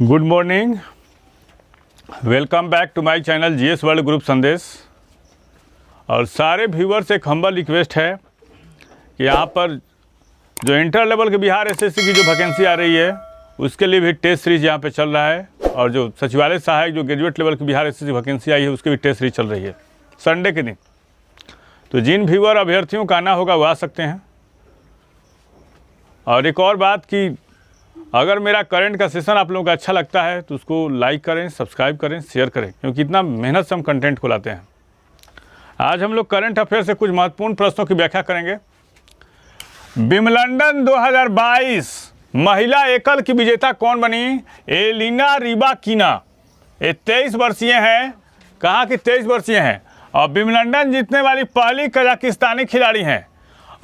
Good morning, welcome back to my channel GS world group संदेश। और सारे viewers एक हम्बल रिक्वेस्ट है कि यहाँ पर जो इंटर लेवल के बिहार एसएससी की जो वैकेंसी आ रही है उसके लिए भी टेस्ट सीरीज यहाँ पे चल रहा है, और जो सचिवालय सहायक जो ग्रेजुएट लेवल की बिहार एसएससी वैकेंसी आई है उसकी भी टेस्ट सीरीज चल रही है संडे के दिन। तो जिन व्यूअर अभ्यर्थियों का आना होगा वो आ सकते हैं। और एक और बात कि अगर मेरा करंट का सेशन आप लोगों को अच्छा लगता है तो उसको लाइक करें, सब्सक्राइब करें, शेयर करें, क्योंकि इतना मेहनत से हम कंटेंट को लाते हैं। आज हम लोग करंट अफेयर से कुछ महत्वपूर्ण प्रश्नों की व्याख्या करेंगे। विंबलडन 2022 महिला एकल की विजेता कौन बनी? Elena Rybakina. ये 23 वर्षीय हैं। कहाँ की 23 वर्षीय हैं और विंबलडन जीतने वाली पहली कजाकिस्तानी खिलाड़ी हैं।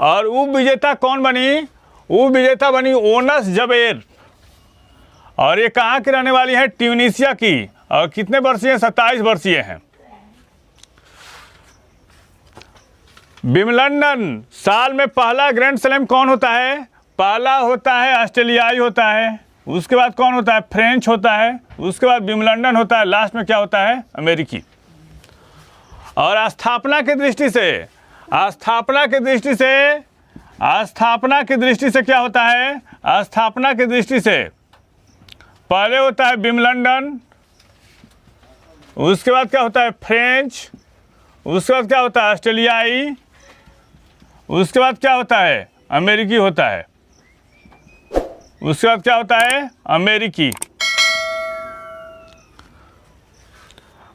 और उप विजेता कौन बनी? उप विजेता बनी ओनस जबेर। और ये कहाँ की रहने वाली है? ट्यूनीशिया की। और कितने वर्षीय? 27 वर्षीय हैं। विंबलडन साल में पहला ग्रैंड स्लैम कौन होता है? पहला होता है ऑस्ट्रेलियाई होता है, उसके बाद कौन होता है? फ्रेंच होता है, उसके बाद विंबलडन होता है, लास्ट में क्या होता है? अमेरिकी। और स्थापना की दृष्टि से क्या होता है? स्थापना की दृष्टि से पहले होता है विंबलडन, उसके बाद क्या होता है? फ्रेंच, उसके बाद क्या होता है? ऑस्ट्रेलियाई, उसके बाद क्या होता है? अमेरिकी होता है, उसके बाद क्या होता है? अमेरिकी।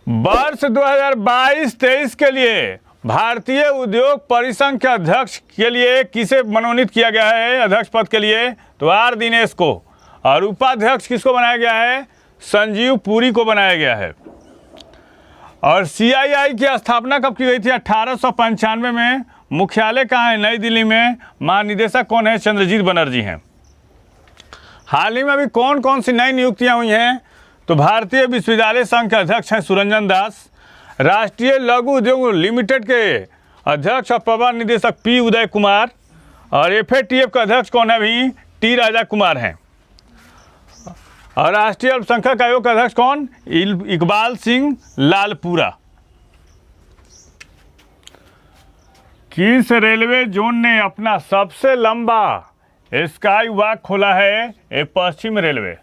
वर्ष 2022-23 के लिए भारतीय उद्योग परिसंघ के अध्यक्ष के लिए किसे मनोनीत किया गया है? अध्यक्ष पद के लिए तो आर दिनेश को। और उपाध्यक्ष किसको बनाया गया है? संजीव पुरी को बनाया गया है। और सीआईआई की स्थापना कब की गई थी? 1895 में। मुख्यालय कहाँ है? नई दिल्ली में। महानिदेशक कौन है? चंद्रजीत बनर्जी हैं। हाल ही में अभी कौन कौन सी नई नियुक्तियां हुई हैं? तो भारतीय विश्वविद्यालय संघ के अध्यक्ष हैं सुरंजन दास। राष्ट्रीय लघु उद्योग लिमिटेड के अध्यक्ष और प्रबंध निदेशक पी उदय कुमार। और एफएटीएफ का अध्यक्ष कौन है? अभी टी राजा कुमार हैं। और राष्ट्रीय अल्पसंख्यक आयोग का अध्यक्ष कौन? इकबाल सिंह लालपुरा। किस रेलवे जोन ने अपना सबसे लंबा स्काई वॉक खोला है? ये पश्चिम रेलवे।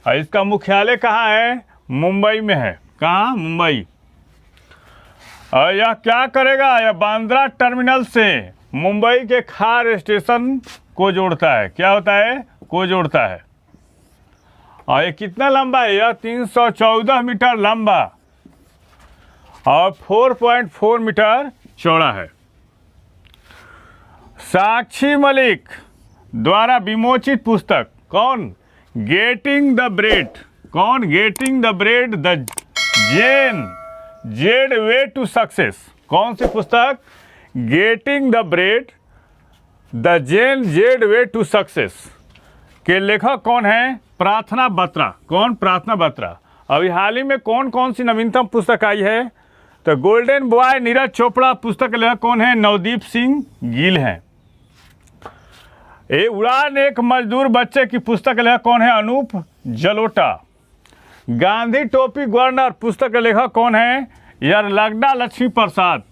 और इसका मुख्यालय कहाँ है? मुंबई में है। कहाँ? मुंबई। और यह क्या करेगा? यह बांद्रा टर्मिनल से मुंबई के खार स्टेशन को जोड़ता है। क्या होता है? को जोड़ता है। और ये कितना लंबा है? यह 314 मीटर लंबा और 4.4 मीटर चौड़ा है। साक्षी मलिक द्वारा विमोचित पुस्तक कौन? Getting the bread. कौन? Getting the bread the jade way to success. कौन सी पुस्तक? Getting the bread the jade way to success के लेखक कौन है? प्रार्थना बत्रा। कौन? प्रार्थना बत्रा। अभी हाल ही में कौन कौन सी नवीनतम पुस्तक आई है? तो गोल्डन बॉय नीरज चोपड़ा पुस्तक के लेखक कौन है? नवदीप सिंह गिल हैं। ये उड़ान एक मजदूर बच्चे की पुस्तक के लेखक कौन है? अनूप जलोटा। गांधी टोपी गवर्नर पुस्तक के लेखक कौन है? यरलगड़ा लक्ष्मी प्रसाद।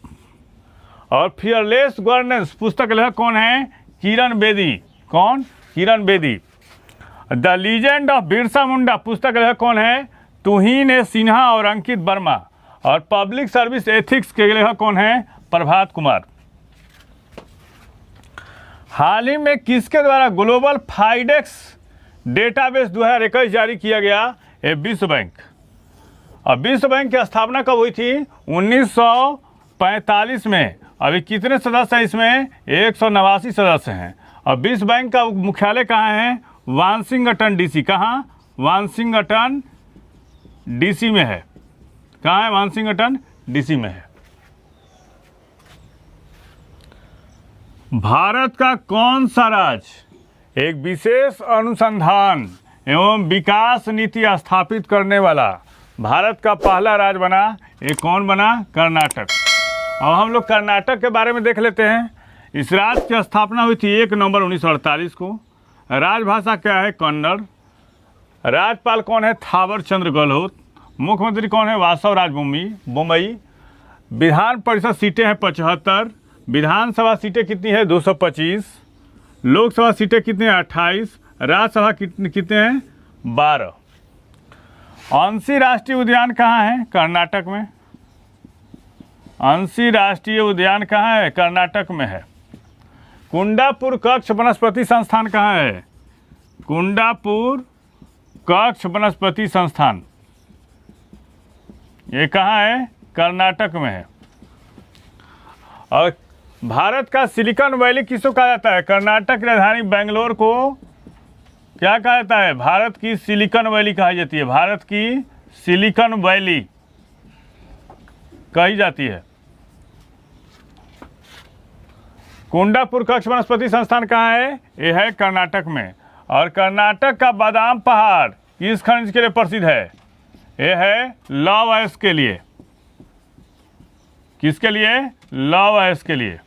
और फियरलेस गवर्नेंस पुस्तक के लेखक कौन है? किरण बेदी। कौन? Kiran Bedi. The legend of Birsa Munda पुस्तक के लेखक कौन है? तुहीन सिन्हा और अंकित वर्मा। और पब्लिक सर्विस एथिक्स के लेखक कौन है? प्रभात कुमार। हाल ही में किसके द्वारा ग्लोबल फाइडेक्स डेटाबेस 2021 जारी किया गया? ये विश्व बैंक। और विश्व बैंक की स्थापना कब हुई थी? 1945 में। अभी कितने सदस्य हैं इसमें? 189 सदस्य हैं। और विश्व बैंक का मुख्यालय कहाँ है? Washington DC. कहाँ? वाशिंगटन डीसी में है। कहाँ है? वाशिंगटन डीसी में है। भारत का कौन सा राज्य एक विशेष अनुसंधान एवं विकास नीति स्थापित करने वाला भारत का पहला राज्य बना? ये कौन बना? कर्नाटक। अब हम लोग कर्नाटक के बारे में देख लेते हैं। इस राज्य की स्थापना हुई थी 1 नवंबर 1948 को। राजभाषा क्या है? कन्नड़। राज्यपाल कौन है? थावर चंद गहलोत। मुख्यमंत्री कौन है? वासव राज बोम्मई। विधान परिषद सीटें हैं 75। विधानसभा सीटें कितनी है? 225। लोकसभा सीटें कितनी हैं? 28। राज्यसभा कितने हैं? 12। अंशी राष्ट्रीय उद्यान कहाँ है? कर्नाटक में। अंशी राष्ट्रीय उद्यान कहाँ है? कर्नाटक में है। कुंडापुर कक्ष वनस्पति संस्थान कहाँ है? कुंडापुर कक्ष वनस्पति संस्थान ये कहाँ है? कर्नाटक में है। और भारत का सिलिकॉन वैली किसको कहा जाता है? कर्नाटक की राजधानी बेंगलोर को क्या कहा जाता है? भारत की सिलिकॉन वैली कही जाती है। भारत की सिलिकॉन वैली कही जाती है। कुंडापुर कक्ष वनस्पति संस्थान कहाँ है? यह है कर्नाटक में। और कर्नाटक का बादाम पहाड़ किस खनिज के लिए प्रसिद्ध है? यह है लौह अयस्क के लिए। किसके लिए? लौह अयस्क के लिए।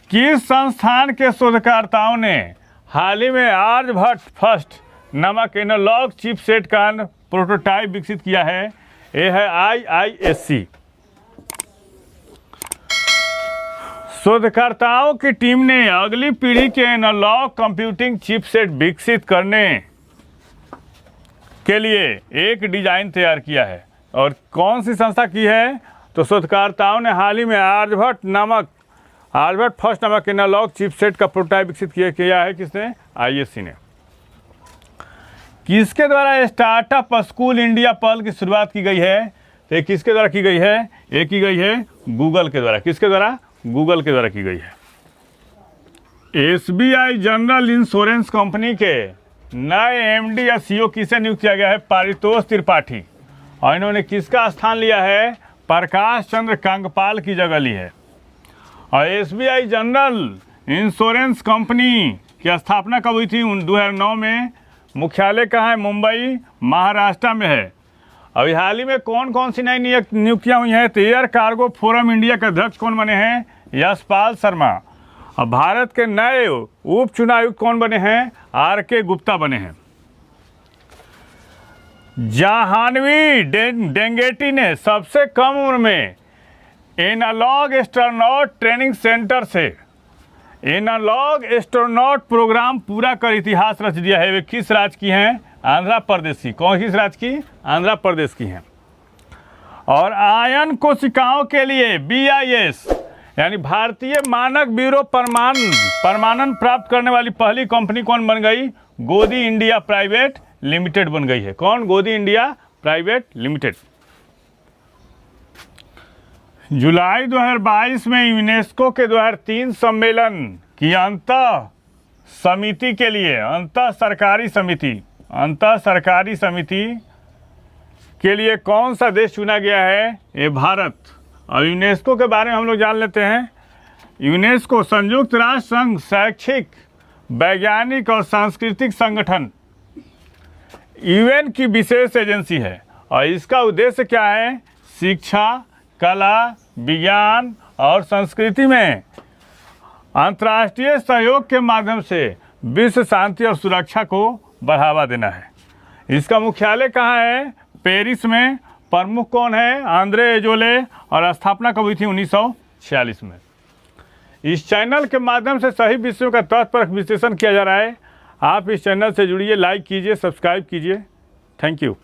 किस संस्थान के शोधकर्ताओं ने हाल ही में आर्यभट्ट फर्स्ट नामक एनालॉग चिपसेट का प्रोटोटाइप विकसित किया है? यह है IISc। शोधकर्ताओं की टीम ने अगली पीढ़ी के एनालॉग कंप्यूटिंग चिपसेट विकसित करने के लिए एक डिजाइन तैयार किया है। और कौन सी संस्था की है? तो शोधकर्ताओं ने हाल ही में आर्यभट्ट फर्स्ट नामक एनालॉग चिपसेट का प्रोटोटाइप विकसित किया है। किसने? IISc ने। किसके द्वारा स्टार्टअप स्कूल इंडिया पहल की शुरुआत की गई है? तो किसके द्वारा की गई है? ये की गई है गूगल के द्वारा। किसके द्वारा? गूगल के द्वारा की गई है। SBI जनरल इंश्योरेंस कंपनी के नए MD या CEO किसे नियुक्त किया गया है? पारितोष त्रिपाठी। और इन्होंने किसका स्थान लिया है? प्रकाश चंद्र कंगपाल की जगह ली है। और SBI जनरल इंश्योरेंस कंपनी की स्थापना कब हुई थी? 2009 में। मुख्यालय कहाँ है? मुंबई, महाराष्ट्र में है। अभी हाल ही में कौन कौन सी नई नियुक्तियाँ हुई हैं? तो एयर कार्गो फोरम इंडिया के अध्यक्ष कौन बने हैं? यशपाल शर्मा। और भारत के नए उप चुनायुक्त कौन बने हैं? RK गुप्ता बने हैं। जाह्नवी डेंगेटी ने सबसे कम उम्र में एनालॉग एस्ट्रोनॉट ट्रेनिंग सेंटर से एनालॉग एस्ट्रोनॉट प्रोग्राम पूरा कर इतिहास रच दिया है। वे किस राज्य की हैं? आंध्र प्रदेश की। कौन किस राज्य की? आंध्र प्रदेश की हैं। और आयन कोशिकाओं के लिए BIS यानी भारतीय मानक ब्यूरो प्रमाणन प्राप्त करने वाली पहली कंपनी कौन बन गई? गोदी इंडिया प्राइवेट लिमिटेड बन गई है। कौन? गोदी इंडिया प्राइवेट लिमिटेड। जुलाई 2022 में यूनेस्को के 2003 सम्मेलन की अंतः सरकारी समिति के लिए कौन सा देश चुना गया है? ये भारत। और यूनेस्को के बारे में हम लोग जान लेते हैं। यूनेस्को संयुक्त राष्ट्र संघ शैक्षिक, वैज्ञानिक और सांस्कृतिक संगठन UN की विशेष एजेंसी है। और इसका उद्देश्य क्या है? शिक्षा, कला, विज्ञान और संस्कृति में अंतर्राष्ट्रीय सहयोग के माध्यम से विश्व शांति और सुरक्षा को बढ़ावा देना है। इसका मुख्यालय कहाँ है? पेरिस में। प्रमुख कौन है? Andre Azoulay. और स्थापना कब हुई थी? 1946 में। इस चैनल के माध्यम से सही विषयों का तथ्यपरक विश्लेषण किया जा रहा है। आप इस चैनल से जुड़िए, लाइक कीजिए, सब्सक्राइब कीजिए। Thank you.